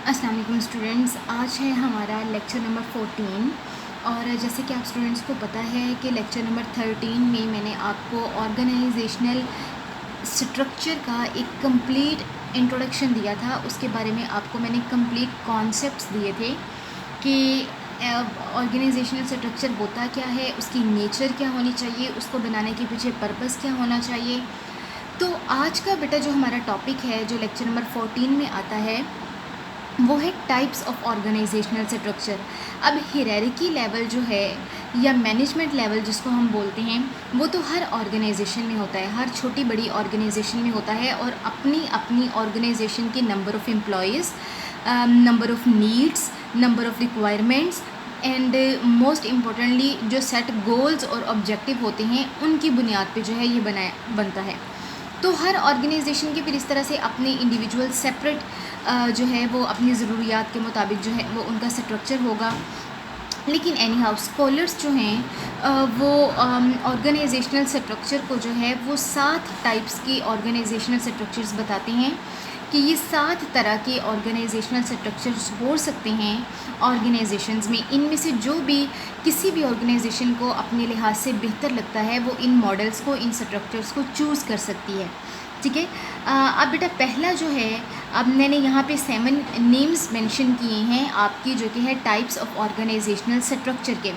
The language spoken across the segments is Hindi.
अस्सलाम वालेकुम स्टूडेंट्स, आज है हमारा लेक्चर नंबर 14 और जैसे कि आप स्टूडेंट्स को पता है कि लेक्चर नंबर 13 में मैंने आपको ऑर्गेनाइजेशनल स्ट्रक्चर का एक कंप्लीट इंट्रोडक्शन दिया था। उसके बारे में आपको मैंने कंप्लीट कॉन्सेप्ट्स दिए थे कि ऑर्गेनाइजेशनल स्ट्रक्चर होता क्या है, उसकी नेचर क्या होनी चाहिए, उसको बनाने के पीछे पर्पस क्या होना चाहिए। तो आज का बेटा जो हमारा टॉपिक है, जो लेक्चर नंबर 14 में आता है, वो है टाइप्स ऑफ ऑर्गेनाइजेशनल स्ट्रक्चर। अब हियरार्की लेवल जो है या मैनेजमेंट लेवल जिसको हम बोलते हैं, वो तो हर ऑर्गेनाइजेशन में होता है, हर छोटी बड़ी ऑर्गेनाइजेशन में होता है और अपनी अपनी ऑर्गेनाइजेशन के number of employees, number of needs, number of requirements and most importantly जो सेट गोल्स और ऑब्जेक्टिव होते हैं, उनकी बुनियाद पे जो है ये बनता है। तो हर ऑर्गेनाइजेशन के फिर इस तरह से अपने इंडिविजुअल सेपरेट जो है वो अपनी ज़रूरियात के मुताबिक जो है वो उनका स्ट्रक्चर होगा। लेकिन एनी हाउ स्कॉलर्स जो हैं वो ऑर्गेनाइजेशनल स्ट्रक्चर को जो है वो 7 टाइप्स की ऑर्गेनाइजेशनल स्ट्रक्चर्स बताते हैं कि ये 7 तरह के ऑर्गेनाइजेशनल स्ट्रक्चर्स हो सकते हैं ऑर्गेनाइजेशंस में। इनमें से जो भी किसी भी ऑर्गेनाइजेशन को अपने लिहाज से बेहतर लगता है वो इन मॉडल्स को, इन स्ट्रक्चर्स को चूज़ कर सकती है। ठीक है। अब बेटा पहला जो है, अब मैंने यहाँ पे 7 नेम्स मेंशन किए हैं आपकी, जो कि है टाइप्स ऑफ ऑर्गेनाइजेशनल स्ट्रक्चर के।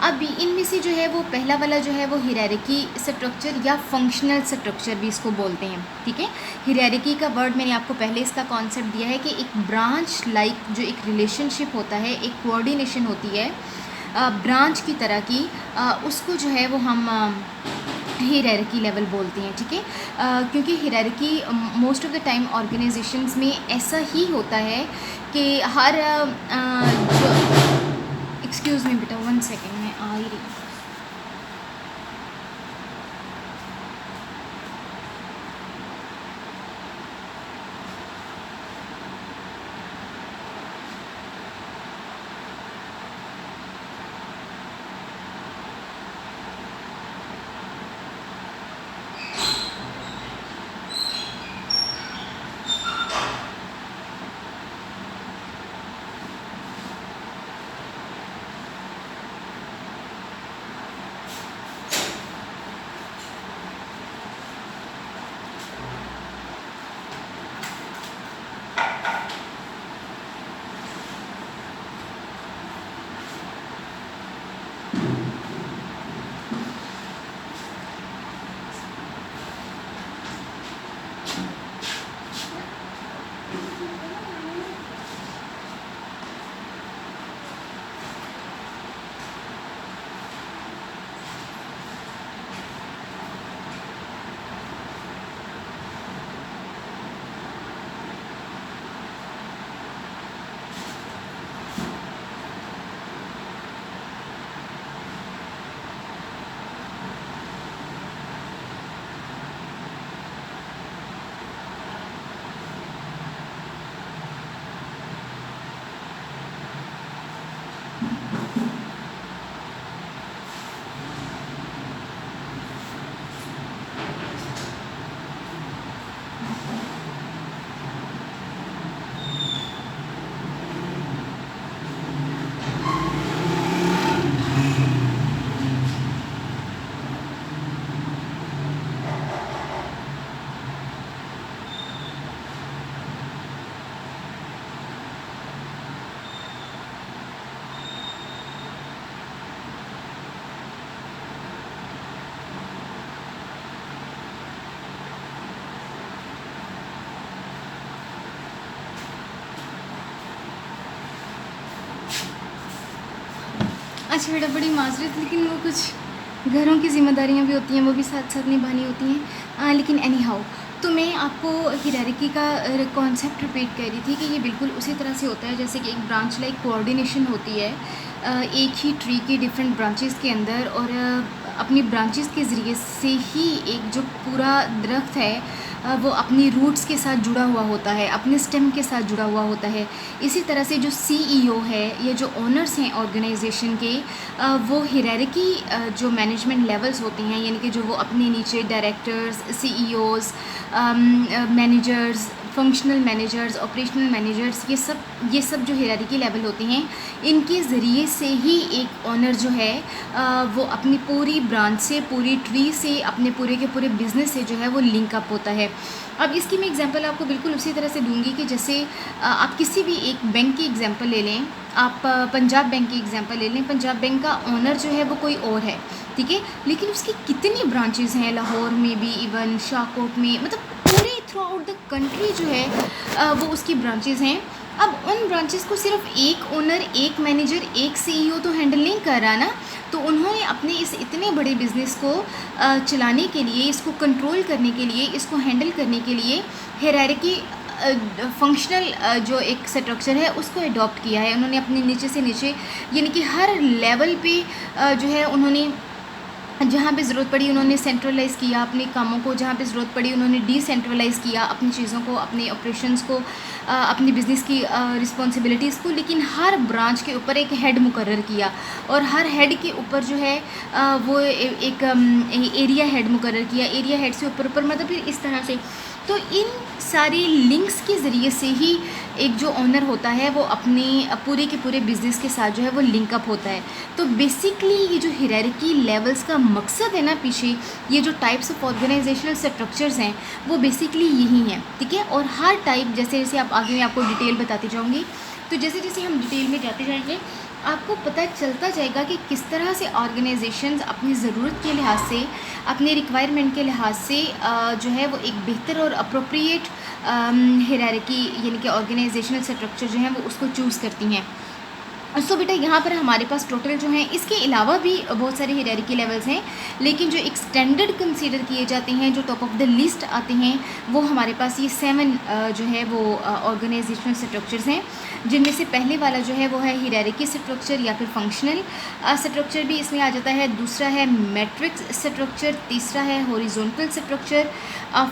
अब इनमें से जो है वो पहला वाला जो है वो हियरार्की स्ट्रक्चर या फंक्शनल स्ट्रक्चर भी इसको बोलते हैं। ठीक है। हियरार्की का वर्ड मैंने आपको पहले इसका कॉन्सेप्ट दिया है कि एक ब्रांच लाइक जो एक रिलेशनशिप होता है, एक कोऑर्डिनेशन होती है ब्रांच की तरह की, उसको जो है वो हम हियरार्की लेवल बोलते हैं। ठीक है। क्योंकि hierarchy most of the time organizations में ऐसा ही होता है कि हर जो एक्सक्यूज़ मी बेटा, 1 सेकेंड, मैं आ ही रही हूँ। अच्छा बेटा, बड़ी माजरत, लेकिन वो कुछ घरों की ज़िम्मेदारियाँ भी होती हैं, वो भी साथ साथ निभानी होती हैं। लेकिन एनी हाउ, तो मैं आपको हियरार्की का कॉन्सेप्ट रिपीट कर रही थी कि ये बिल्कुल उसी तरह से होता है जैसे कि एक ब्रांच लाइक कोऑर्डिनेशन होती है एक ही ट्री की डिफरेंट ब्रांचेस के अंदर, और अपनी ब्रांचेस के ज़रिए से ही एक जो पूरा दरख्त है वो अपनी रूट्स के साथ जुड़ा हुआ होता है, अपने स्टेम के साथ जुड़ा हुआ होता है। इसी तरह से जो सीईओ है या जो ओनर्स हैं ऑर्गेनाइजेशन के, वो हियरार्की जो मैनेजमेंट लेवल्स होते हैं, यानी कि जो वो अपने नीचे directors, CEOs, managers, functional managers, operational managers, ये सब जो हायरार्की लेवल होते हैं, इनके ज़रिए से ही एक ऑनर जो है वो अपनी पूरी ब्रांच से, पूरी ट्री से, अपने पूरे के पूरे बिज़नेस से जो है वो लिंक अप होता है। अब इसकी मैं एग्जांपल आपको बिल्कुल उसी तरह से दूंगी कि जैसे आप किसी भी एक बैंक की एग्जांपल ले लें, आप पंजाब बैंक की एग्जांपल ले लें। पंजाब बैंक का ओनर जो है वो कोई और है, ठीक है, लेकिन उसकी कितनी ब्रांचेज़ हैं, लाहौर में भी, इवन शाहकोट में, मतलब पूरे थ्रू आउट द कंट्री जो है वो उसकी ब्रांचेज़ हैं। अब उन ब्रांचेस को सिर्फ एक ओनर, एक मैनेजर, एक सीईओ तो हैंडल नहीं कर रहा ना, तो उन्होंने अपने इस इतने बड़े बिज़नेस को चलाने के लिए, इसको कंट्रोल करने के लिए, इसको हैंडल करने के लिए हायरार्की फंक्शनल जो एक स्ट्रक्चर है उसको अडॉप्ट किया है उन्होंने अपने नीचे से नीचे, यानी कि हर लेवल पे जो है उन्होंने जहाँ पे ज़रूरत पड़ी उन्होंने सेंट्रलाइज़ किया अपने कामों को, जहाँ पे ज़रूरत पड़ी उन्होंने डिसेंट्रलाइज़ किया अपनी चीज़ों को, अपने ऑपरेशंस को, अपनी बिज़नेस की रिस्पॉन्सिबिलिटीज़ को, लेकिन हर ब्रांच के ऊपर एक हेड मुकर्रर किया और हर हेड के ऊपर जो है वो एक एरिया हेड मुकर्रर किया, एरिया हेड से ऊपर ऊपर, मतलब फिर इस तरह से। तो इन सारे लिंक्स के ज़रिए से ही एक जो ओनर होता है वो अपने पूरे के पूरे बिज़नेस के साथ जो है वो लिंकअप होता है। तो बेसिकली ये जो हायरार्की लेवल्स का मकसद है ना पीछे, ये जो टाइप्स ऑफ ऑर्गेनाइजेशनल स्ट्रक्चर्स हैं वो बेसिकली यही हैं, ठीक है। और हर टाइप जैसे जैसे आप आगे मैं आपको डिटेल बताती जाऊँगी, तो जैसे जैसे हम डिटेल में जाते जाएंगे आपको पता चलता जाएगा कि किस तरह से ऑर्गेनाइजेशंस अपनी ज़रूरत के लिहाज से, अपने रिक्वायरमेंट के लिहाज से जो है वो एक बेहतर और अप्रोप्रिएट हायरार्की यानी कि ऑर्गेनाइजेशनल स्ट्रक्चर जो है वो उसको चूज़ करती हैं। सो बेटा यहाँ पर हमारे पास टोटल जो हैं, इसके अलावा भी बहुत सारे हायरार्की लेवल्स हैं, लेकिन जो एक स्टैंडर्ड कंसीडर किए जाते हैं, जो टॉप ऑफ द लिस्ट आते हैं, वो हमारे पास ये 7 जो है वो ऑर्गेनाइजेशनल स्ट्रक्चर्स हैं, जिनमें से पहले वाला जो है वो है हायरार्की स्ट्रक्चर या फिर फंक्शनल स्ट्रक्चर भी इसमें आ जाता है। दूसरा है मैट्रिक्स स्ट्रक्चर, तीसरा है horizontal structure,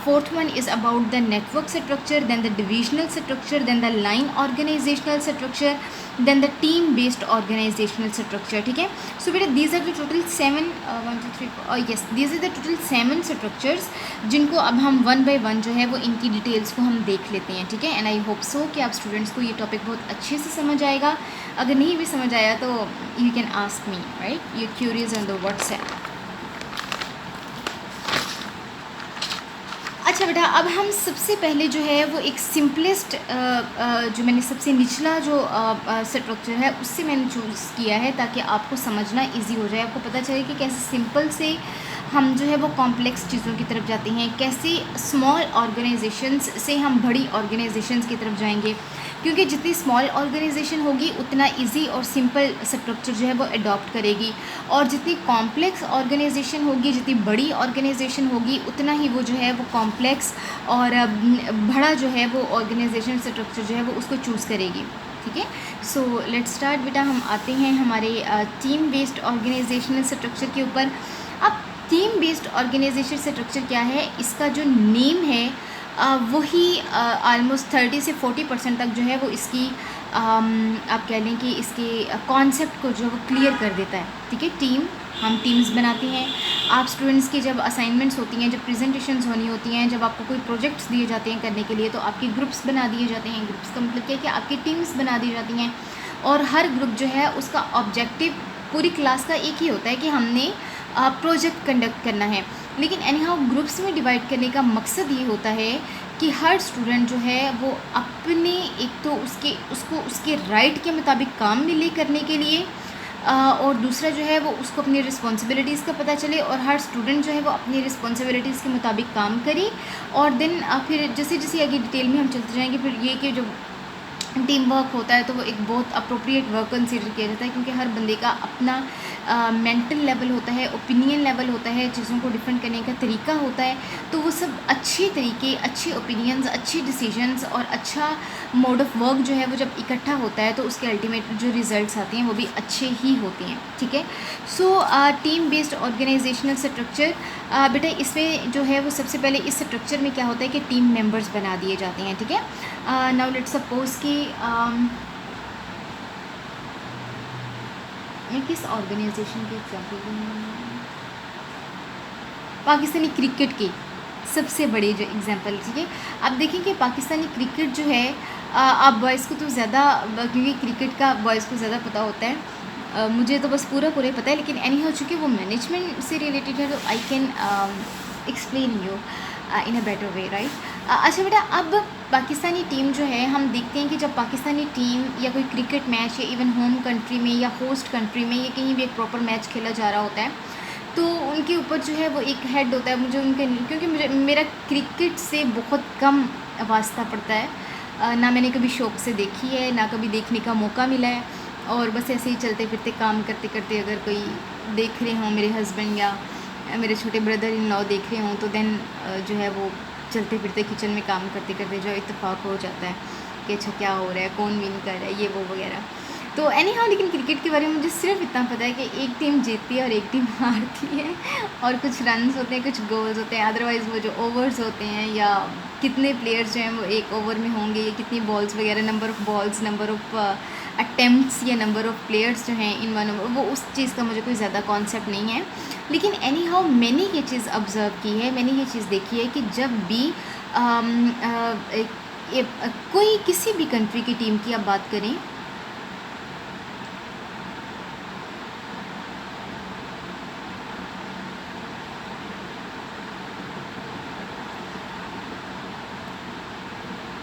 fourth one is about the network structure, then the divisional structure, then the line organisational structure, then the team based organisational structure, ठीक है। सो बेटा these are the total 7 1 2 3 yes these are the total 7 structures, जिनको अब हम वन बाय वन जो है वो इनकी डिटेल्स को हम देख लेते हैं, ठीक है। एंड आई होप सो कि आप स्टूडेंट्स को ये टॉपिक बहुत अच्छे से समझ आएगा। अगर नहीं भी समझ आया तो you can ask me, right, you curious on the WhatsApp. अच्छा बेटा, अब हम सबसे पहले जो है वो एक सिंपलेस्ट जो मैंने सबसे निचला जो स्ट्रक्चर है उससे मैंने चूज़ किया है, ताकि आपको समझना इजी हो जाए, आपको पता चले कि कैसे सिंपल से हम जो है वो कॉम्प्लेक्स चीज़ों की तरफ जाते हैं, कैसे स्मॉल ऑर्गेनाइजेशंस से हम बड़ी ऑर्गेनाइजेशंस की तरफ जाएंगे, क्योंकि जितनी स्मॉल ऑर्गेनाइजेशन होगी उतना इजी और सिंपल स्ट्रक्चर जो है वो अडॉप्ट करेगी, और जितनी कॉम्प्लेक्स ऑर्गेनाइजेशन होगी, जितनी बड़ी ऑर्गेनाइजेशन होगी, उतना ही वो जो है वो कॉम्प्लेक्स और बड़ा जो है वो ऑर्गेनाइजेशन स्ट्रक्चर जो है वो उसको चूज़ करेगी, ठीक है। सो लेट्स स्टार्ट बेटा, हम आते हैं हमारे टीम बेस्ड ऑर्गेनाइजेशनल स्ट्रक्चर के ऊपर। अब टीम बेस्ड ऑर्गेनाइजेशन स्ट्रक्चर क्या है, इसका जो नेम है वही आलमोस्ट 30 से 40% तक जो है वो इसकी आप कह लें कि इसके कॉन्सेप्ट को जो है वो क्लियर कर देता है, ठीक है। टीम, हम टीम्स बनाते हैं, आप स्टूडेंट्स की जब असाइनमेंट्स होती हैं, जब प्रेजेंटेशंस होनी होती हैं, जब आपको कोई प्रोजेक्ट्स दिए जाते हैं करने के लिए, तो आपके ग्रुप्स बना दिए जाते हैं। ग्रुप्स का मतलब क्या है कि आपकी टीम्स बना दी जाती हैं, और हर ग्रुप जो है उसका ऑब्जेक्टिव पूरी क्लास का एक ही होता है कि हमने प्रोजेक्ट कंडक्ट करना है। लेकिन एनी हाउ ग्रुप्स में डिवाइड करने का मकसद ये होता है कि हर स्टूडेंट जो है वो अपने एक तो उसके राइट के मुताबिक काम मिले करने के लिए, और दूसरा जो है वो उसको अपनी रिस्पॉन्सिबिलिटीज़ का पता चले, और हर स्टूडेंट जो है वो अपनी रिस्पॉन्सिबिलिटीज़ के मुताबिक काम करे। और देन फिर जैसे जैसे आगे डिटेल में हम चलते जाएंगे, फिर ये कि जो टीम वर्क होता है तो वो एक बहुत अप्रोप्रिएट वर्क कंसीडर किया जाता है, क्योंकि हर बंदे का अपना मेंटल लेवल होता है, ओपिनियन लेवल होता है, चीज़ों को डिफेंड करने का तरीका होता है। तो वो सब अच्छे तरीके, अच्छे ओपिनियंस, अच्छे डिसीजंस और अच्छा मोड ऑफ वर्क जो है वो जब इकट्ठा होता है तो उसके अल्टीमेट जो रिजल्ट्स आते हैं वो भी अच्छे ही होते हैं, ठीक है। So team based organisational structure बेटा, इसमें जो है वो सबसे पहले इस स्ट्रक्चर में क्या होता है कि टीम मेंबर्स बना दिए जाते हैं, ठीक है। नाउ लेट्स सपोज कि मैं किस ऑर्गेनाइजेशन की एग्जाम्पल दूँ, पाकिस्तानी क्रिकेट की सबसे बड़ी जो एग्जांपल, ठीक है। अब देखिए कि पाकिस्तानी क्रिकेट जो है, आप बॉयज़ को तो ज़्यादा, क्योंकि क्रिकेट का बॉयज़ को ज़्यादा पता होता है, मुझे तो बस पूरा पूरा ही पता है, लेकिन एनी हाउ चूँकि वो मैनेजमेंट से रिलेटेड है तो I can explain you in a better way, right. अच्छा बेटा, अब पाकिस्तानी टीम जो है, हम देखते हैं कि जब पाकिस्तानी टीम या कोई क्रिकेट मैच या इवन होम कंट्री में या होस्ट कंट्री में या कहीं भी एक प्रॉपर मैच खेला जा रहा होता है, तो उनके ऊपर जो है वो एक हेड होता है। मुझे उनके, क्योंकि मुझे मेरा क्रिकेट से बहुत कम वास्ता पड़ता है, ना मैंने कभी शौक़ से देखी है, ना कभी देखने का मौका मिला है, और बस ऐसे ही चलते फिरते काम करते करते अगर कोई देख रहे हों, मेरे हस्बैंड या मेरे छोटे ब्रदर इन लॉ देख रहे हों, तो देन जो है वो चलते फिरते किचन में काम करते करते जो इत्तेफाक हो जाता है कि अच्छा क्या हो रहा है, कौन विन कर रहा है, ये वो वगैरह। तो एनी हाउ, लेकिन क्रिकेट के बारे में मुझे सिर्फ इतना पता है कि एक टीम जीतती है और एक टीम हारती है, और कुछ रन्स होते हैं, कुछ गोल्स होते हैं। अदरवाइज़ वो जो ओवर्स होते हैं या कितने प्लेयर्स जो हैं वो एक ओवर में होंगे, या कितनी बॉल्स वगैरह, number of balls, number of attempts या नंबर ऑफ़ प्लेयर्स जो हैं इन वन ओवर, वो उस चीज़ का मुझे कोई ज़्यादा कॉन्सेप्ट नहीं है। लेकिन एनी हाउ मैंने ये चीज़ ऑब्ज़र्व की है, मैंने ये चीज़ देखी है कि जब भी कोई किसी भी कंट्री की टीम की आप बात करें,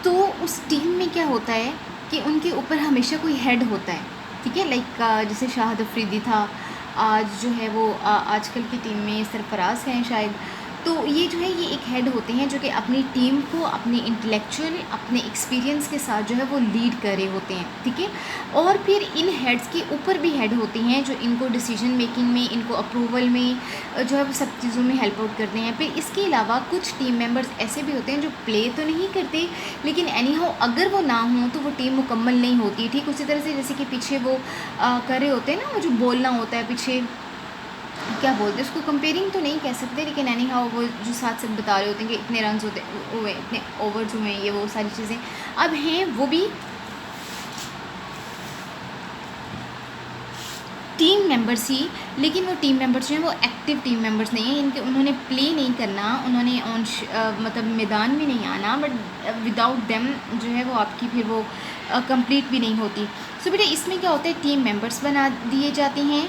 तो उस टीम में क्या होता है कि उनके ऊपर हमेशा कोई हेड होता है, ठीक है। लाइक जैसे शाहिद अफरीदी था, आज जो है वो आजकल की टीम में सरफराज हैं शायद। तो ये जो है ये एक हेड होते हैं जो कि अपनी टीम को अपने इंटेलेक्चुअल, अपने एक्सपीरियंस के साथ जो है वो लीड कर रहे होते हैं, ठीक है। और फिर इन हेड्स के ऊपर भी हेड होते हैं जो इनको डिसीजन मेकिंग में, इनको अप्रूवल में जो है वो सब चीज़ों में हेल्प आउट करते हैं। फिर इसके अलावा कुछ टीम मेंबर्स ऐसे भी होते हैं जो प्ले तो नहीं करते, लेकिन एनी हाउ अगर वो ना हों तो वो टीम मुकम्मल नहीं होती, ठीक। उसी तरह से जैसे कि पीछे वो कर रहे होते हैं ना, वो जो बोलना होता है पीछे, क्या बोलते हैं उसको, कंपेयरिंग तो नहीं कह सकते, लेकिन एनी हाउ वो जो साथ साथ बता रहे होते हैं कि इतने रन होते हुए, इतने ओवर्स हुए, ये वो सारी चीज़ें अब हैं, वो भी टीम मेंबर्स ही। लेकिन वो टीम मेंबर्स जो हैं वो एक्टिव टीम मेंबर्स नहीं हैं, इनके उन्होंने प्ले नहीं करना, उन्होंने मतलब मैदान में नहीं आना, बट विदाउट देम जो है वो आपकी फिर वो कंप्लीट भी नहीं होती। सो बेटा इसमें क्या होता है, टीम मेंबर्स बना दिए जाते हैं,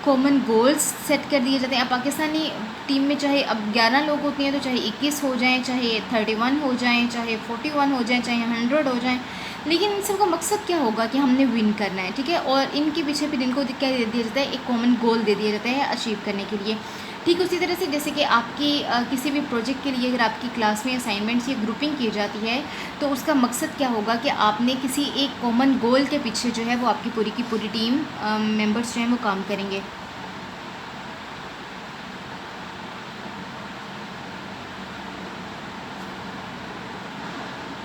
कॉमन गोल्स सेट कर दिए जाते हैं। अब पाकिस्तानी टीम में चाहे अब 11 लोग होते हैं, तो चाहे 21 हो जाएं, चाहे 31 हो जाएं, चाहे 41 हो जाएं, चाहे 100 हो जाएं, लेकिन इन सब का मकसद क्या होगा कि हमने विन करना है, ठीक है। और इनके पीछे फिर इनको क्या दे दिया जाता है, एक कॉमन गोल दे दिया जाता है अचीव करने के लिए, ठीक। उसी तरह से जैसे कि आपकी किसी भी प्रोजेक्ट के लिए अगर आपकी क्लास में असाइनमेंट्स या ग्रुपिंग की जाती है, तो उसका मकसद क्या होगा कि आपने किसी एक कॉमन गोल के पीछे जो है वो आपकी पूरी की पूरी टीम मेंबर्स जो हैं वो काम करेंगे।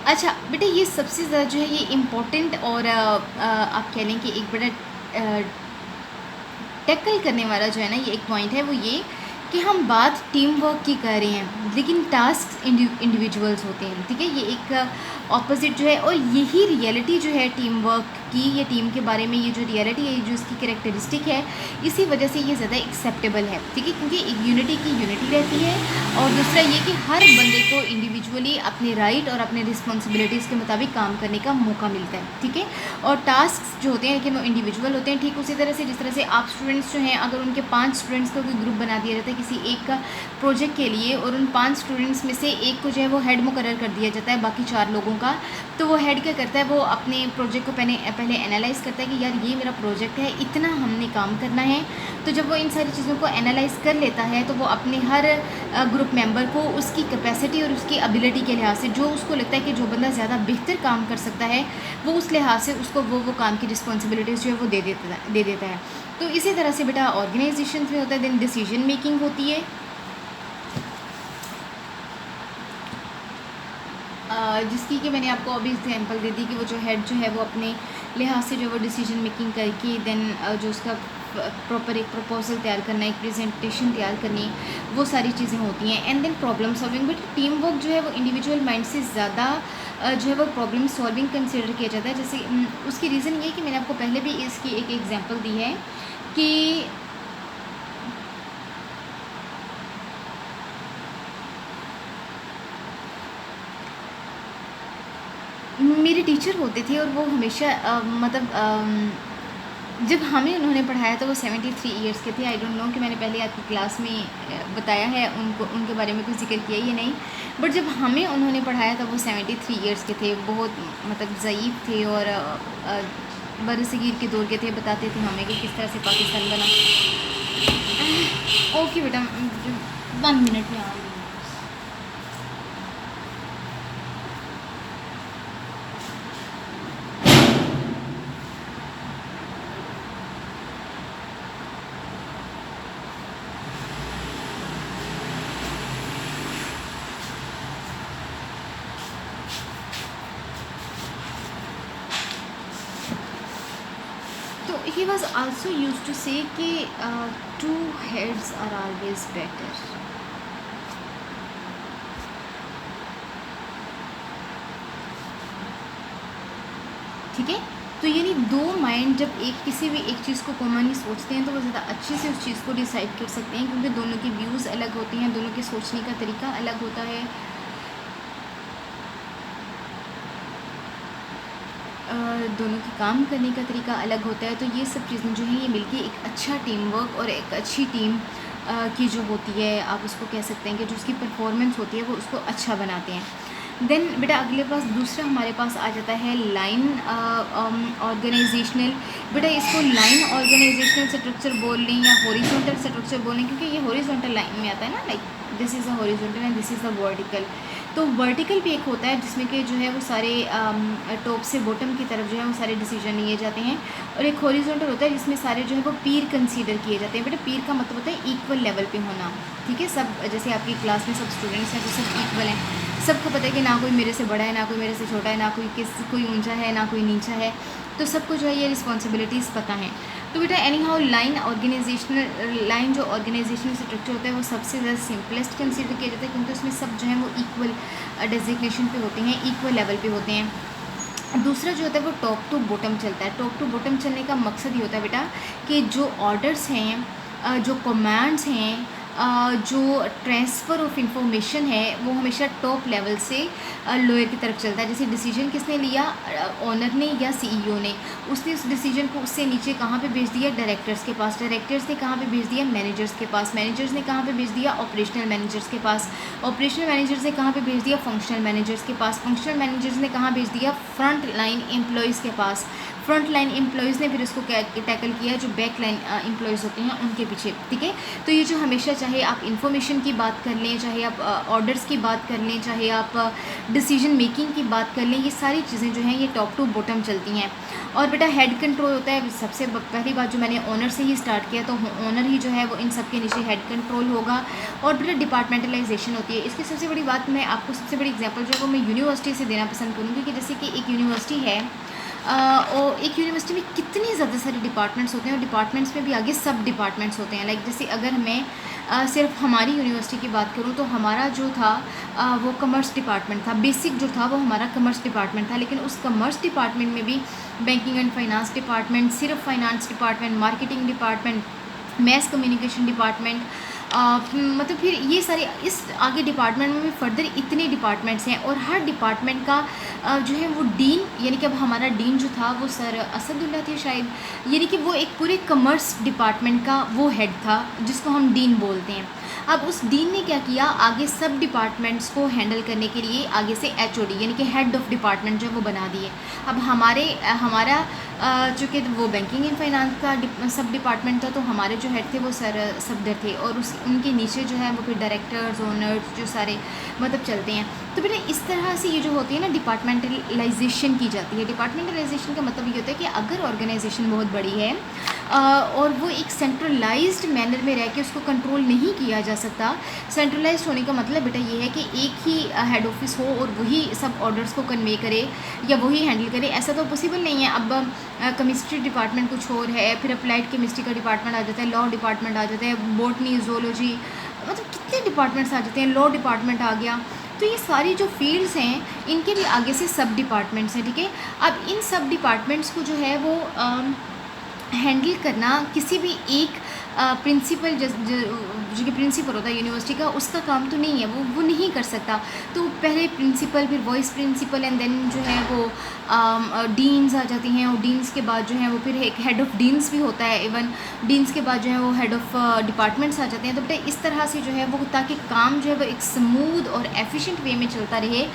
अच्छा बेटा, ये सबसे ज़्यादा जो है ये इम्पोर्टेंट और आप कह लें कि एक बड़ा टैकल करने वाला जो है ना ये एक पॉइंट है, वो ये कि हम बात टीम वर्क की कर रहे हैं, लेकिन टास्क इंडिविजुअल्स होते हैं, ठीक है। ये एक ऑपोजिट जो है, और यही रियलिटी जो है टीम वर्क की, ये टीम के बारे में ये जो रियलिटी है, जो इसकी कैरेक्टरिस्टिक है, इसी वजह से ये ज़्यादा एक्सेप्टेबल है, ठीक है। क्योंकि एक यूनिटी की यूनिटी रहती है, और दूसरा ये कि हर बंदे को इंडिविजुअली अपने राइट और अपने रिस्पॉन्सिबिलिटीज़ के मुताबिक काम करने का मौका मिलता है, ठीक है। और टास्क जो होते हैं लेकिन वो इंडिविजुअल होते हैं, ठीक। उसी तरह से जिस तरह से आप स्टूडेंट्स जो हैं, अगर उनके 5 स्टूडेंट्स का कोई ग्रुप बना दिया जाता है किसी एक का प्रोजेक्ट के लिए, और उन 5 स्टूडेंट्स में से एक को जो है वो हेड मुकर्रर कर दिया जाता है बाकी 4 लोगों का, तो वो हेड क्या करता है, वो अपने प्रोजेक्ट को पहले एनालाइज़ करता है कि यार ये मेरा प्रोजेक्ट है, इतना हमने काम करना है। तो जब वो इन सारी चीज़ों को एनालाइज़ कर लेता है, तो वो अपने हर ग्रुप मेंबर को उसकी कैपेसिटी और उसकी एबिलिटी के लिहाज से, जो उसको लगता है कि जो बंदा ज़्यादा बेहतर काम कर सकता है, वो उस लिहाज से उसको वो काम की रिस्पॉन्सिबिलिटीज़ जो है वो दे देता है। तो इसी तरह से बेटा ऑर्गेनाइजेशन में होता है, देन डिसीजन मेकिंग होती है, जिसकी कि मैंने आपको अभी एग्जांपल दे दी कि वो जो हेड जो है वो अपने लिहाज से जो वो डिसीजन मेकिंग करके देन जो उसका प्रॉपर एक प्रपोजल तैयार करना, एक प्रेजेंटेशन तैयार करनी, वो सारी चीज़ें होती हैं। And then problem solving, but team work जो है वो इंडिविजुअल माइंड से ज़्यादा जो है वो प्रॉब्लम सॉल्विंग कंसिडर किया जाता है। जैसे उसकी रीज़न ये है कि मैंने आपको पहले भी इसकी एक एग्जांपल दी है कि मेरे टीचर होते थे और वो हमेशा जब हमें उन्होंने पढ़ाया तो वो 73 इयर्स के थे। आई डोंट नो कि मैंने पहले आपकी क्लास में बताया है उनको, उनके बारे में कुछ ज़िक्र किया या नहीं, बट जब हमें उन्होंने पढ़ाया तो वो 73 इयर्स के थे। बहुत ज़ईफ़ थे और बरसगीर के दौर के थे। बताते थे हमें कि किस तरह से पाकिस्तान बना। ओके बेटा, 1 मिनट में आ रही हूँ। तो he was also used to say कि two heads are always better। ठीक है, तो यानी दो माइंड जब एक किसी भी एक चीज़ को कॉमनली सोचते हैं तो वो ज़्यादा अच्छे से उस चीज़ को डिसाइड कर सकते हैं, क्योंकि दोनों के व्यूज़ अलग होते हैं, दोनों के सोचने का तरीका अलग होता है, दोनों के काम करने का तरीका अलग होता है। तो ये सब चीज़ें जो हैं ये मिलके एक अच्छा टीम वर्क और एक अच्छी टीम की जो होती है, आप उसको कह सकते हैं कि जो उसकी परफॉर्मेंस होती है वो उसको अच्छा बनाते हैं। देन बेटा अगले पास दूसरा हमारे पास आ जाता है लाइन ऑर्गेनाइजेशनल। बेटा इसको लाइन ऑर्गेनाइजेशनल स्ट्रक्चर बोल लें या हॉरिजॉन्टल स्ट्रक्चर बोलें, क्योंकि ये हॉरिजॉन्टल लाइन में आता है ना, like this is the horizontal and this is the vertical. तो वर्टिकल भी एक होता है जिसमें कि जो है वो सारे टॉप से बॉटम की तरफ जो है वो सारे डिसीजन लिए जाते हैं, और एक हॉरिजॉन्टल होता है जिसमें सारे जो है वो पीर कंसीडर किए जाते हैं। बेटा पीर का मतलब होता है इक्वल लेवल पे होना। ठीक है, सब जैसे आपकी क्लास में सब स्टूडेंट्स हैं तो सब इक्वल हैं, सबको पता है कि ना कोई मेरे से बड़ा है, ना कोई मेरे से छोटा है, ना कोई ऊंचा है, ना कोई नीचा है, तो सबको जो है ये रिस्पॉन्सिबिलिटीज़ पता हैं। तो बेटा एनी हाउ लाइन जो ऑर्गेनाइजेशनल स्ट्रक्चर होता है वो सबसे ज़्यादा सिंपलेस्ट कंसीडर किया जाता है, क्योंकि उसमें सब जो है वो इक्वल डेजिग्नेशन पे होते हैं, इक्वल लेवल पे होते हैं। दूसरा जो होता है वो टॉप टू बॉटम चलता है। टॉप टू बॉटम चलने का मकसद ये होता है बेटा कि जो ऑर्डर्स हैं, जो कमांड्स हैं, जो ट्रांसफ़र ऑफ इंफॉर्मेशन है वो हमेशा टॉप लेवल से लोअर की तरफ चलता है। जैसे डिसीजन किसने लिया, ओनर ने या सीईओ ने, उसने उस डिसीजन को उससे नीचे कहाँ पे भेज दिया, डायरेक्टर्स के पास, डायरेक्टर्स ने कहाँ पे भेज दिया, मैनेजर्स के पास, मैनेजर्स ने कहाँ पे भेज दिया, ऑपरेशनल मैनेजर्स के पास, ऑपरेशनल मैनेजर्स ने कहाँ पे भेज दिया, फंक्शनल मैनेजर्स के पास, फंक्शनल मैनेजर्स ने कहाँ भेज दिया, फ्रंट लाइन एम्प्लॉयज़ के पास, फ्रंट लाइन एम्प्लॉयज़ ने फिर उसको टैकल किया जो बैक लाइन एम्प्लॉयज़ होते हैं उनके पीछे। ठीक है, तो ये जो हमेशा चाहे आप इन्फॉर्मेशन की बात कर लें, चाहे आप ऑर्डर्स की बात कर लें, चाहे आप डिसीजन मेकिंग की बात कर लें, ये सारी चीज़ें जो हैं ये टॉप टू बॉटम चलती हैं। और बेटा हेड कंट्रोल होता है। सबसे पहली बात जो मैंने ओनर से ही स्टार्ट किया, तो ओनर ही जो है वो इन सब के नीचे हेड कंट्रोल होगा। और बेटा डिपार्टमेंटलाइजेशन होती है। इसकी सबसे बड़ी बात, मैं आपको सबसे बड़ी एग्जांपल जो है वो मैं यूनिवर्सिटी से देना पसंद करूँगी कि जैसे कि एक यूनिवर्सिटी है, और एक यूनिवर्सिटी में कितनी ज़्यादा सारे डिपार्टमेंट्स होते हैं, और डिपार्टमेंट्स में भी आगे सब डिपार्टमेंट्स होते हैं। लाइक जैसे अगर मैं सिर्फ हमारी यूनिवर्सिटी की बात करूँ तो हमारा जो था वो कॉमर्स डिपार्टमेंट था। बेसिक जो था वो हमारा कॉमर्स डिपार्टमेंट था, लेकिन उस कॉमर्स डिपार्टमेंट में भी बैंकिंग एंड फाइनेंस डिपार्टमेंट, सिर्फ finance department, marketing department, mess communication department, मतलब फिर ये सारे इस आगे डिपार्टमेंट में भी फर्दर इतने डिपार्टमेंट्स हैं, और हर डिपार्टमेंट का जो है वो डीन, यानी कि अब हमारा डीन जो था वो सर असदुल्ला थे शायद, यानी कि वो एक पूरे कॉमर्स डिपार्टमेंट का वो हेड था जिसको हम डीन बोलते हैं। अब उस डीन ने क्या किया, आगे सब डिपार्टमेंट्स को हैंडल करने के लिए आगे से एचओडी यानी कि हेड ऑफ डिपार्टमेंट जो है वो बना दिए। अब हमारा चूँकि वो बैंकिंग एंड फाइनेंस का सब डिपार्टमेंट था, तो हमारे जो हेड थे वो सर सफदर थे, और उनके नीचे जो है वो फिर डायरेक्टर्स, ओनर्स जो सारे मतलब चलते हैं। तो बेटा इस तरह से ये जो होती है ना डिपार्टमेंटलाइजेशन की जाती है। डिपार्टमेंटलाइजेशन का मतलब ये होता है कि अगर ऑर्गेनाइजेशन बहुत बड़ी है और वो एक सेंट्रलाइज्ड मैनर में रह के उसको कंट्रोल नहीं किया जा सकता। सेंट्रलाइज्ड होने का मतलब बेटा ये है कि एक ही हेड ऑफिस हो और वही सब ऑर्डर्स को कन्वे करे या वही हैंडल करे, ऐसा तो पॉसिबल नहीं है। अब केमिस्ट्री डिपार्टमेंट कुछ और है, फिर अप्लाइड केमिस्ट्री का डिपार्टमेंट आ जाता है, लॉ डिपार्टमेंट आ जाता है, बॉटनी, जूलॉजी, मतलब कितने डिपार्टमेंट्स आ जाते हैं, लॉ डिपार्टमेंट आ गया। तो ये सारी जो फील्ड्स हैं इनके भी आगे से सब डिपार्टमेंट्स हैं। ठीक है, अब इन सब डिपार्टमेंट्स को जो है वो हैंडल करना किसी भी एक प्रिंसिपल जो कि प्रिंसिपल होता है यूनिवर्सिटी का, उसका काम तो नहीं है, वो नहीं कर सकता। तो पहले प्रिंसिपल, फिर वाइस प्रिंसिपल, एंड देन जो है वो डीन्स आ जाती हैं, और डीन्स के बाद जो है वो फिर एक हेड ऑफ़ डीन्स भी होता है। इवन डीन्स के बाद जो है वो हेड ऑफ़ डिपार्टमेंट्स आ जाते हैं। तो बेटा इस तरह से जो है वो, ताकि काम जो है वो एक स्मूथ और एफिशिएंट वे में चलता रहे,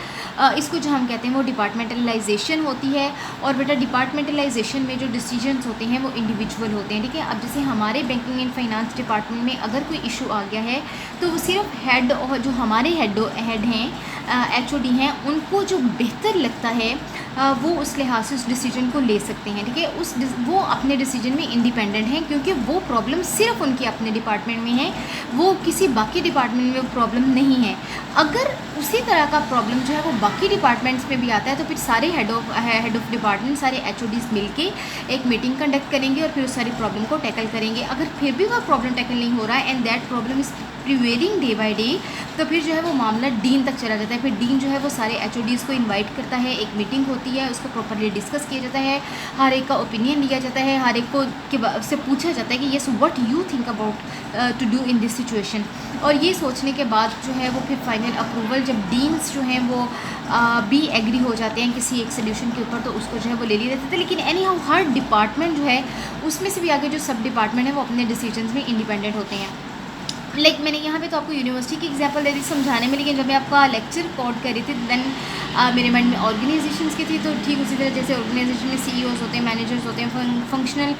इसको जो हम कहते हैं वो डिपार्टमेंटलाइजेशन होती है। और बेटा डिपार्टमेंटलाइजेशन में जो डिसीजंस होते हैं वो इंडिविजुअल होते हैं, ठीक है। अब जैसे हमारे बैंकिंग एंड फाइनेंस डिपार्टमेंट में अगर कोई इशू आ गया है, तो वो सिर्फ हेड, और जो हमारे हेड हैं, HOD हैं, उनको जो बेहतर लगता है वो उस लिहाज से उस डिसीजन को ले सकते हैं, ठीक है। वो अपने डिसीजन में इंडिपेंडेंट हैं, क्योंकि वो प्रॉब्लम सिर्फ उनके अपने डिपार्टमेंट में है, वो किसी बाकी डिपार्टमेंट में वो प्रॉब्लम नहीं है। अगर उसी तरह का प्रॉब्लम जो है वो बाकी डिपार्टमेंट्स में भी आता है, तो फिर सारे हेड ऑफ डिपार्टमेंट, सारे HODs मिलके एक मीटिंग कंडक्ट करेंगे और फिर उस सारी प्रॉब्लम को टैकल करेंगे। अगर फिर भी वह प्रॉब्लम टैकल नहीं हो रहा है, and that problem is prevailing day by day, तो फिर जो है वो मामला डीन तक चला जाता है। फिर डीन जो है वो सारे HODs को इनवाइट करता है, एक मीटिंग होती है, उसको प्रॉपरली डिस्कस किया जाता है, हर एक का ओपिनियन लिया जाता है, हर एक को से पूछा जाता है कि yes what you think about to do in this situation. और ये सोचने के बाद जो है वो फिर फाइनल अप्रूवल, जब डीन्स जो हैं वो भी एग्री हो जाते हैं किसी एक सोल्यूशन के ऊपर, तो उसको जो है वो ले लिए जाते थे। लेकिन एनी हाउ हर डिपार्टमेंट जो है उसमें से भी आगे जो सब डिपार्टमेंट है वो अपने डिसीजंस में इंडिपेंडेंट होते हैं। मैंने यहाँ पे तो आपको यूनिवर्सिटी की एग्जांपल दे दी समझाने में, लेकिन जब मैं आपका लेक्चर रिकॉर्ड कर रही थी देन मेरे माइंड में ऑर्गेनाइजेशंस की थी। तो ठीक उसी तरह जैसे ऑर्गेनाइजेशन में CEOs होते हैं, मैनेजर्स होते हैं, फंक्शनल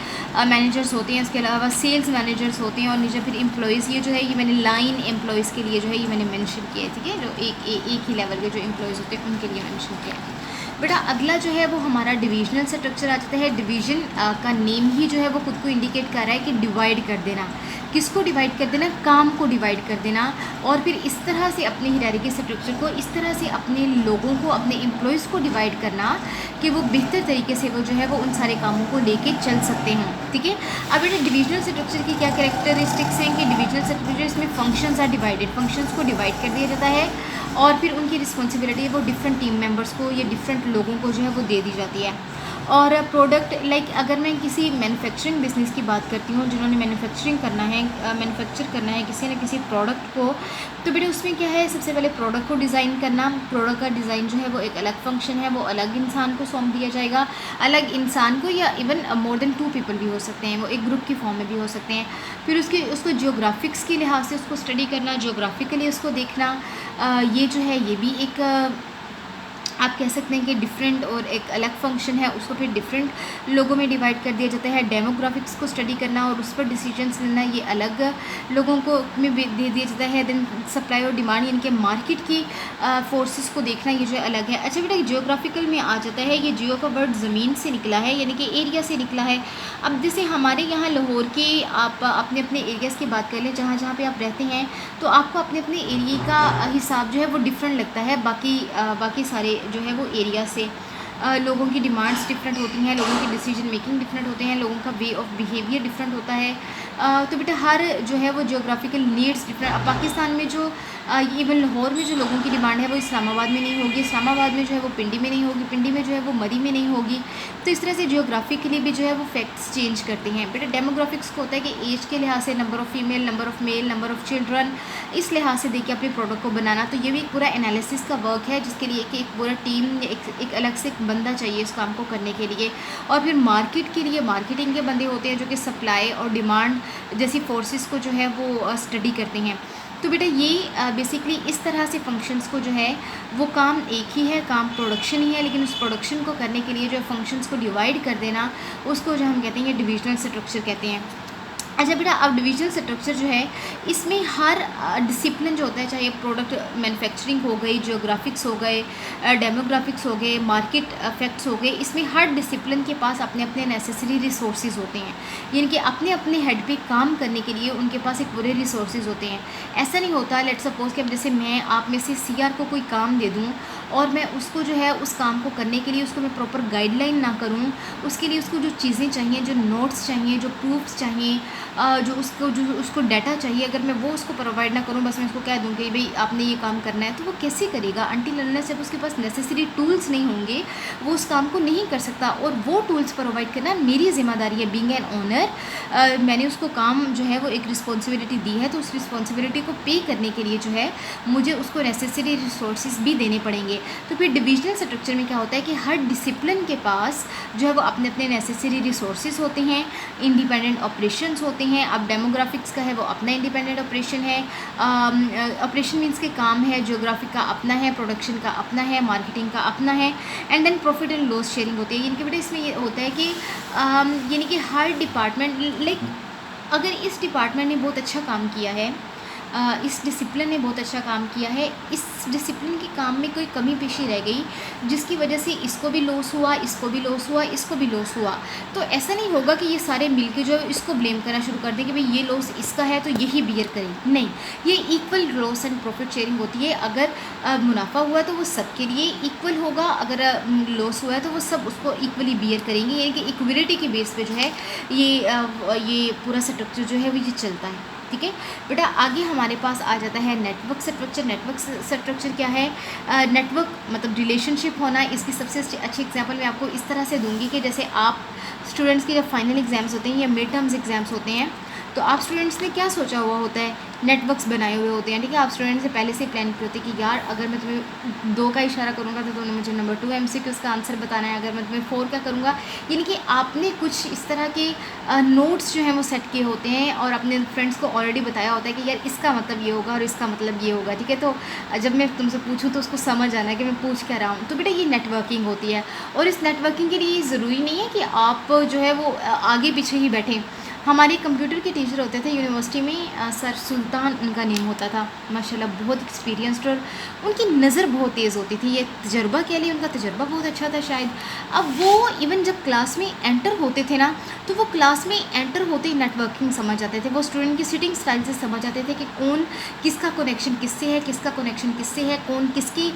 मैनेजर्स होते हैं, उसके अलावा सेल्स मैनेजर्स होते हैं, और नीचे फिर एम्प्लॉयज़। ये जो है ये मैंने लाइन एम्प्लॉयज़ के लिए जो है ये मैंने मेंशन किया है, ठीक है, जो एक ही लेवल के जो एम्प्लॉयज़ होते हैं उनके लिए मेंशन किया है। बेटा अगला जो है वो हमारा डिविजनल स्ट्रक्चर आ जाता है। डिवीज़न का नेम ही जो है वो खुद को इंडिकेट कर रहा है कि डिवाइड कर देना। किसको डिवाइड कर देना? काम को डिवाइड कर देना, और फिर इस तरह से अपने हायरार्की स्ट्रक्चर को, इस तरह से अपने लोगों को, अपने एम्प्लॉयज़ को डिवाइड करना कि वो बेहतर तरीके से वो जो है वो उन सारे कामों को लेके चल सकते हैं, ठीक है। अब बेटा डिविजनल स्ट्रक्चर की क्या कैरेक्टरिस्टिक्स हैं कि डिविजनल स्ट्रक्चर इसमें फंक्शंस आर डिवाइडेड, फंक्शंस को डिवाइड कर दिया जाता है, और फिर उनकी रिस्पॉन्सिबिलिटी है वो डिफरेंट टीम मेंबर्स को या डिफरेंट लोगों को जो है वो दे दी जाती है। और प्रोडक्ट अगर मैं किसी मैन्युफैक्चरिंग बिजनेस की बात करती हूँ, जिन्होंने मैन्युफैक्चरिंग करना है, मैन्युफैक्चर करना है किसी न किसी प्रोडक्ट को, तो बेटा उसमें क्या है, सबसे पहले प्रोडक्ट को डिज़ाइन करना। प्रोडक्ट का डिज़ाइन जो है वो एक अलग फंक्शन है, वो अलग इंसान को सौंप दिया जाएगा, अलग इंसान को, या इवन मोर देन 2 पीपल भी हो सकते हैं, वो एक ग्रुप की फॉर्म में भी हो सकते हैं। फिर उसको जियोग्राफिक्स के लिहाज से उसको स्टडी करना, जियोग्राफिकली उसको देखना, ये जो है ये भी एक आप कह सकते हैं कि डिफरेंट और एक अलग फंक्शन है, उसको फिर डिफरेंट लोगों में डिवाइड कर दिया जाता है। डेमोग्राफिक्स को स्टडी करना और उस पर डिसीजंस लेना, ये अलग लोगों को में दे दिया जाता है। देन सप्लाई और डिमांड यानी कि मार्केट की फोर्सेस को देखना, ये जो अलग है। अच्छा बेटा जियोग्राफिकल में आ जाता है, ये जियो का वर्ड ज़मीन से निकला है, यानी कि एरिया से निकला है। अब जैसे हमारे यहाँ लाहौर के आप अपने अपने एरियाज़ की बात कर लें, जहाँ जहाँ पे आप रहते हैं, तो आपको अपने अपने एरिया का हिसाब जो है वो डिफरेंट लगता है बाकी सारे जो है वो एरिया से। लोगों की डिमांड्स डिफरेंट होती हैं, लोगों की डिसीजन मेकिंग डिफरेंट होते हैं, लोगों का वे ऑफ बिहेवियर डिफरेंट होता है। तो बेटा हर जो है वो जियोग्राफिकल नीड्स डिफरेंट। अब पाकिस्तान में जो इवन लाहौर में जो लोगों की डिमांड है वो इस्लामाबाद में नहीं होगी, इस्लामाबाद में जो है वो पिंडी में नहीं होगी, पिंडी में जो है वो मरी में नहीं होगी। तो इस तरह से जियोग्राफिकली भी जो है वो फैक्ट्स चेंज करते हैं। बेटा डेमोग्राफिक्स को होता है कि एज के लिहाज से number of female, number of male, number of children, इस लिहाज से देखिए अपने प्रोडक्ट को बनाना। तो ये भी एक पूरा एनालिसिस का वर्क है, जिसके लिए कि एक पूरा टीम, एक अलग से एक बंदा चाहिए इस काम को करने के लिए। और फिर मार्केट के लिए मार्केटिंग के बंदे होते हैं, जो कि सप्लाई और डिमांड जैसी फोर्सेस को जो है वो स्टडी करते हैं। तो बेटा ये बेसिकली इस तरह से फंक्शंस को जो है वो काम एक ही है, काम प्रोडक्शन ही है, लेकिन उस प्रोडक्शन को करने के लिए जो फंक्शंस को डिवाइड कर देना, उसको जो हम कहते हैं डिविजनल स्ट्रक्चर कहते हैं। अच्छा बेटा अब डिविजनल स्ट्रक्चर जो है इसमें हर डिसिप्लिन जो होता है, चाहे प्रोडक्ट मैन्युफैक्चरिंग हो गई, जियोग्राफिक्स हो गए, डेमोग्राफिक्स हो गए, मार्केट फैक्ट्स हो गए, इसमें हर डिसिप्लिन के पास अपने अपने नेसेसरी रिसोर्सेज होते हैं, यानी कि अपने अपने हेड पे काम करने के लिए उनके पास एक पूरे रिसोर्सेज होते हैं। ऐसा नहीं होता लेट्स सपोज कि अब जैसे मैं आप में से CR को कोई काम दे दूँ और मैं उसको जो है उस काम को करने के लिए उसको मैं प्रॉपर गाइडलाइन ना करूँ, उसके लिए उसको जो चीज़ें चाहिए, जो नोट्स चाहिए, जो प्रूफ्स चाहिए, जो उसको डाटा चाहिए, अगर मैं वो उसको प्रोवाइड ना करूँ, बस मैं उसको कह दूँ कि भाई आपने ये काम करना है, तो वो कैसे करेगा? अनटिल अनलेस जब उसके पास नेसेसरी टूल्स नहीं होंगे वो उस काम को नहीं कर सकता। और वो टूल्स प्रोवाइड करना मेरी ज़िम्मेदारी है, बीइंग एन ओनर। मैंने उसको काम जो है वो एक रिस्पॉन्सिबिलिटी दी है, तो उस रिस्पॉन्सिबिलिटी को पे करने के लिए जो है मुझे उसको नेसेसरी रिसोर्सेज भी देने पड़ेंगे। तो फिर डिविजनल स्ट्रक्चर में क्या होता है कि हर डिसिप्लिन के पास जो है वो अपने अपने नेसेसरी रिसोर्सेज होते हैं, इंडिपेंडेंट ऑपरेशंस होते हैं। अब डेमोग्राफिक्स का है वो अपना इंडिपेंडेंट ऑपरेशन है, ऑपरेशन मीन्स के काम है, जियोग्राफिक का अपना है, प्रोडक्शन का अपना है, मार्केटिंग का अपना है, and then profit and loss sharing होती है। यानी कि बेटा इसमें ये होता है कि यानी कि हर डिपार्टमेंट लाइक अगर इस डिपार्टमेंट ने बहुत अच्छा काम किया है, इस डिसिप्लिन ने बहुत अच्छा काम किया है, इस डिसिप्लिन के काम में कोई कमी पेशी रह गई जिसकी वजह से इसको भी लॉस हुआ, इसको भी लॉस हुआ, इसको भी लॉस हुआ, तो ऐसा नहीं होगा कि ये सारे मिलके जो है इसको ब्लेम करना शुरू कर दें कि भाई ये लॉस इसका है तो यही बियर करें। नहीं, ये equal loss and profit sharing होती है। अगर मुनाफा हुआ तो वो सबके लिए इक्वल होगा, अगर लॉस हुआ है तो वो सब उसको इक्वली बियर करेंगे। यानी कि इक्वलिटी के बेस पे जो है ये पूरा स्ट्रक्चर जो है वो ये चलता है। ठीक है बेटा, आगे हमारे पास आ जाता है नेटवर्क स्ट्रक्चर। नेटवर्क स्ट्रक्चर क्या है? नेटवर्क मतलब रिलेशनशिप होना। इसकी सबसे अच्छी एग्जांपल मैं आपको इस तरह से दूंगी कि जैसे आप स्टूडेंट्स के जब फाइनल एग्जाम्स होते हैं या मिड टर्म्स एग्जाम्स होते हैं, तो आप स्टूडेंट्स ने क्या सोचा हुआ होता है? नेटवर्क्स बनाए हुए होते हैं। ठीक है, आप स्टूडेंट से पहले से प्लान किए होते हैं कि यार अगर मैं तुम्हें 2 का इशारा करूँगा तो तुमने मुझे नंबर 2 MCQ का आंसर बताना है, अगर मैं तुम्हें 4 का करूँगा। यानी कि आपने कुछ इस तरह के नोट्स जो हैं वो सेट किए होते हैं और अपने फ्रेंड्स को ऑलरेडी बताया होता है कि यार इसका मतलब ये होगा और इसका मतलब ये होगा। ठीक है, तो जब मैं तुमसे पूछूँ तो उसको समझ आना है कि मैं पूछ क्या रहा हूँ। तो बेटा ये नेटवर्किंग होती है, और इस नेटवर्किंग के लिए ज़रूरी नहीं है कि आप जो है वो आगे पीछे ही बैठें। हमारे कंप्यूटर के टीचर होते थे यूनिवर्सिटी में, सर सुल्तान उनका नेम होता था। माशाल्लाह बहुत एक्सपीरियंस्ड और उनकी नज़र बहुत तेज़ होती थी। ये तजर्बा के लिए उनका तजर्बा बहुत अच्छा था शायद। अब वो इवन जब क्लास में एंटर होते थे ना, तो वो क्लास में एंटर होते ही नेटवर्किंग समझ जाते थे। वो स्टूडेंट की सिटिंग स्टाइल से समझ जाते थे कि कौन किसका कनेक्शन किससे है, किसका कनेक्शन किससे है, कौन किसकी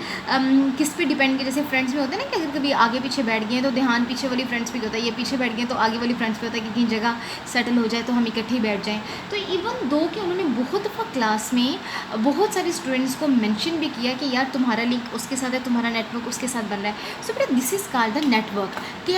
किस पे डिपेंड किया। जैसे फ्रेंड्स में होता है ना कि अगर कभी आगे पीछे बैठ गए तो ध्यान पीछे वाली फ्रेंड्स पे होता है, ये पीछे बैठ गए तो आगे वाली फ्रेंड्स पे होता है कि कहीं जगह सेटल हो जाए तो हम इकट्ठे ही बैठ जाएं। तो इवन दो कि उन्होंने बहुत दफ़ा क्लास में बहुत सारे स्टूडेंट्स को मेंशन भी किया कि यार तुम्हारा लिंक उसके साथ है, तुम्हारा नेटवर्क उसके साथ बन रहा है। सो बेटा this is called the network, कि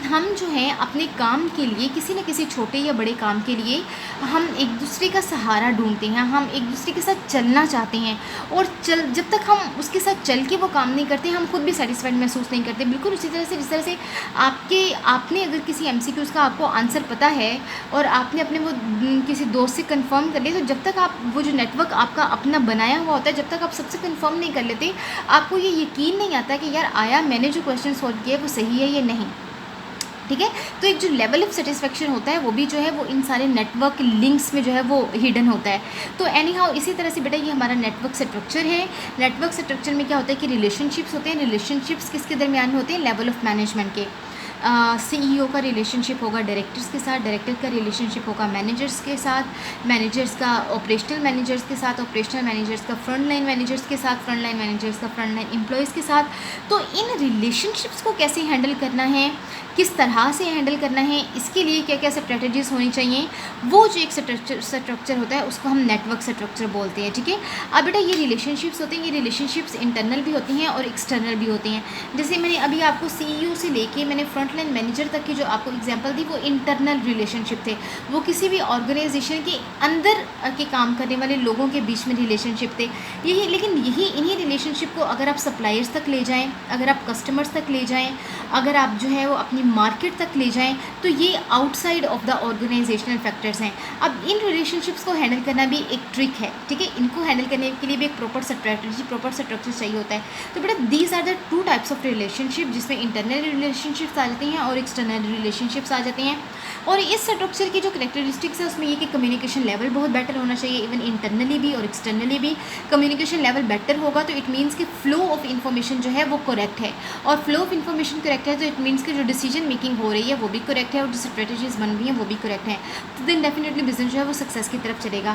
हम जो है अपने काम के लिए किसी न किसी छोटे या बड़े काम के लिए हम एक दूसरे का सहारा ढूंढते हैं, हम एक दूसरे के साथ चलना चाहते हैं, और जब तक हम उसके साथ चल के वो काम नहीं करते हम खुद भी सेटिस्फाइड महसूस नहीं करते। बिल्कुल उसी तरह से जिस तरह से आपने अगर किसी MCQs का आपको आंसर पता है और आपने अपने वो किसी दोस्त से कंफर्म कर लिया, तो जब तक आप वो जो नेटवर्क आपका अपना बनाया हुआ होता है, जब तक आप सबसे कंफर्म नहीं कर लेते आपको ये यकीन नहीं आता कि यार आया मैंने जो क्वेश्चन सॉल्व किया है वो सही है या नहीं। ठीक है, तो एक जो लेवल ऑफ सेटिस्फेक्शन होता है वो भी जो है वो इन सारे नेटवर्क लिंक्स में जो है वो हिडन होता है। तो एनी हाउ इसी तरह से बेटा ये हमारा नेटवर्क स्ट्रक्चर है। नेटवर्क स्ट्रक्चर में क्या होता है कि रिलेशनशिप्स होते हैं। रिलेशनशिप्स किसके दरमियान में होते हैं? लेवल ऑफ मैनेजमेंट के। CEO का रिलेशनशिप होगा डायरेक्टर्स के साथ, डायरेक्टर का रिलेशनशिप होगा मैनेजर्स के साथ, मैनेजर्स का ऑपरेशनल मैनेजर्स के साथ, ऑपरेशनल मैनेजर्स का फ्रंट लाइन मैनेजर्स के साथ, फ्रंट लाइन मैनेजर्स का फ्रंट लाइन एम्प्लॉयज़ के साथ। तो इन रिलेशनशिप्स को कैसे हैंडल करना है, किस तरह से हैंडल करना है, इसके लिए क्या क्या स्ट्रेटजीज़ होनी चाहिए, वो जो एक स्ट्रक्चर होता है उसको हम नेटवर्क स्ट्रक्चर बोलते हैं। ठीक है, अब बेटा ये रिलेशनशिप्स होते हैं, ये रिलेशनशिप्स इंटरनल भी होती हैं और एक्सटर्नल भी होती हैं। जैसे मैंने अभी आपको CEO से लेके मैंने फ्रंट लाइन मैनेजर तक की जो आपको एग्जांपल दी वो इंटरनल रिलेशनशिप थे, वो किसी भी ऑर्गेनाइजेशन के अंदर के काम करने वाले लोगों के बीच में रिलेशनशिप थे। लेकिन इन्हीं रिलेशनशिप को अगर आप सप्लायर्स तक ले जाएँ, अगर आप कस्टमर्स तक ले जाएँ, अगर आप जो है वो अपनी मार्केट तक ले जाएं, तो ये outside of the organisational factors हैं। अब इन रिलेशनशिप्स को हैंडल करना भी एक ट्रिक है। ठीक है, इनको हैंडल करने के लिए भी एक प्रॉपर स्ट्रैटेजी, प्रॉपर स्ट्रक्चर चाहिए होता है। तो बेटा these are the 2 types of relationship, जिसमें इंटरनल रिलेशनशिप्स आ जाती हैं और एक्सटर्नल रिलेशनशिप्स आ जाती हैं। और इस स्ट्रक्चर की जो करेक्टरिस्टिक्स है उसमें ये कि कम्युनिकेशन लेवल बहुत बेटर होना चाहिए, इवन इंटरनली भी और एक्सटर्नली भी कम्युनिकेशन लेवल बेटर होगा तो इट मीन्स कि फ्लो ऑफ इन्फॉर्मेशन जो है वो करेक्ट है, और फ्लो ऑफ इन्फॉर्मेशन करेक्ट है तो इट मीन्स कि जो डिसीजन डिसीजन मेकिंग हो रही है वो भी करेक्ट है और जो स्ट्रेटजीज बन रही हैं वो भी करेक्ट हैं, तो देन डेफिनेटली बिजनेस जो है वो सक्सेस की तरफ चलेगा।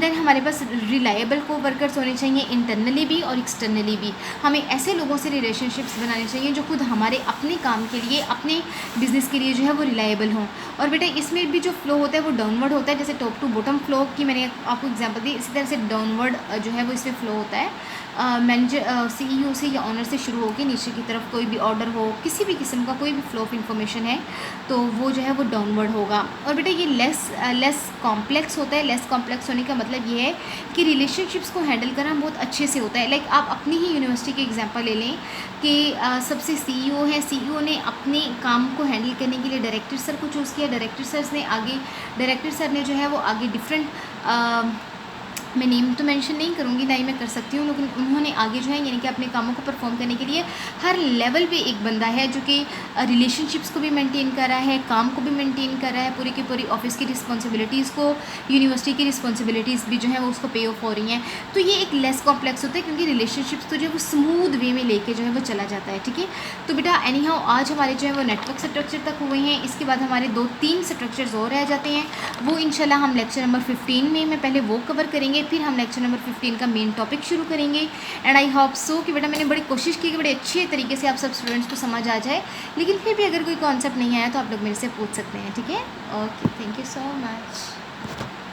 देन हमारे पास रिलायबल को वर्कर्स होने चाहिए, इंटरनली भी और एक्सटर्नली भी। हमें ऐसे लोगों से रिलेशनशिप्स बनाने चाहिए जो खुद हमारे अपने काम के लिए, अपने बिज़नेस के लिए जो है वो रिलायबल हों। और बेटा इसमें भी जो फ्लो होता है वो डाउनवर्ड होता है, जैसे टॉप टू बॉटम फ्लो की मैंने आपको एग्जांपल दी, इसी तरह से डाउनवर्ड जो है वो इसमें फ्लो होता है। मैनेजर CEO से या ऑनर से शुरू होकर नीचे की तरफ कोई भी ऑर्डर हो, किसी भी किस्म का कोई भी फ्लो ऑफ इन्फॉर्मेशन है तो वो जो है वो डाउनवर्ड होगा। और बेटा ये लेस कॉम्प्लेक्स होता है। लेस कॉम्प्लेक्स होने का मतलब ये है कि रिलेशनशिप्स को हैंडल करना बहुत अच्छे से होता है। लाइक आप अपनी ही यूनिवर्सिटी के एग्जांपल ले लें कि सबसे CEO है, CEO ने अपने काम को हैंडल करने के लिए डायरेक्टर सर को चूज़ किया, डायरेक्टर सर ने जो है वो आगे डिफरेंट मैं नेम तो मेंशन नहीं करूँगी, ना ही मैं कर सकती हूँ, लेकिन उन्होंने आगे जो है यानी कि अपने कामों को परफॉर्म करने के लिए हर लेवल पे एक बंदा है जो कि रिलेशनशिप्स को भी मेंटेन कर रहा है, काम को भी मेंटेन कर रहा है, पूरी की पूरी ऑफिस की रिस्पॉन्सिबिलिटीज़ को, यूनिवर्सिटी की रिस्पॉन्सिबिलिटीज़ भी जो है वो उसको पे ऑफ हो रही हैं। तो ये एक लेस कॉम्प्लेक्स होता है क्योंकि रिलेशनशिप्स तो जो है वो स्मूथ वे में लेके जो है वो चला जाता है। ठीक है, तो बेटा एनी हाउ आज हमारे जो है वो नेटवर्क स्ट्रक्चर तक हुए हैं। इसके बाद हमारे 2-3 स्ट्रक्चर्स और रह जाते हैं, वो इंशाल्लाह हम लेक्चर नंबर 15 में मैं पहले वो कवर करेंगे, फिर हम लेक्चर नंबर 15 का मेन टॉपिक शुरू करेंगे। एंड आई होप सो कि बेटा मैंने बड़ी कोशिश की कि बड़े अच्छे तरीके से आप सब स्टूडेंट्स को समझ आ जाए, लेकिन फिर भी अगर कोई कॉन्सेप्ट नहीं आया तो आप लोग मेरे से पूछ सकते हैं। ठीक है, okay, thank you so much.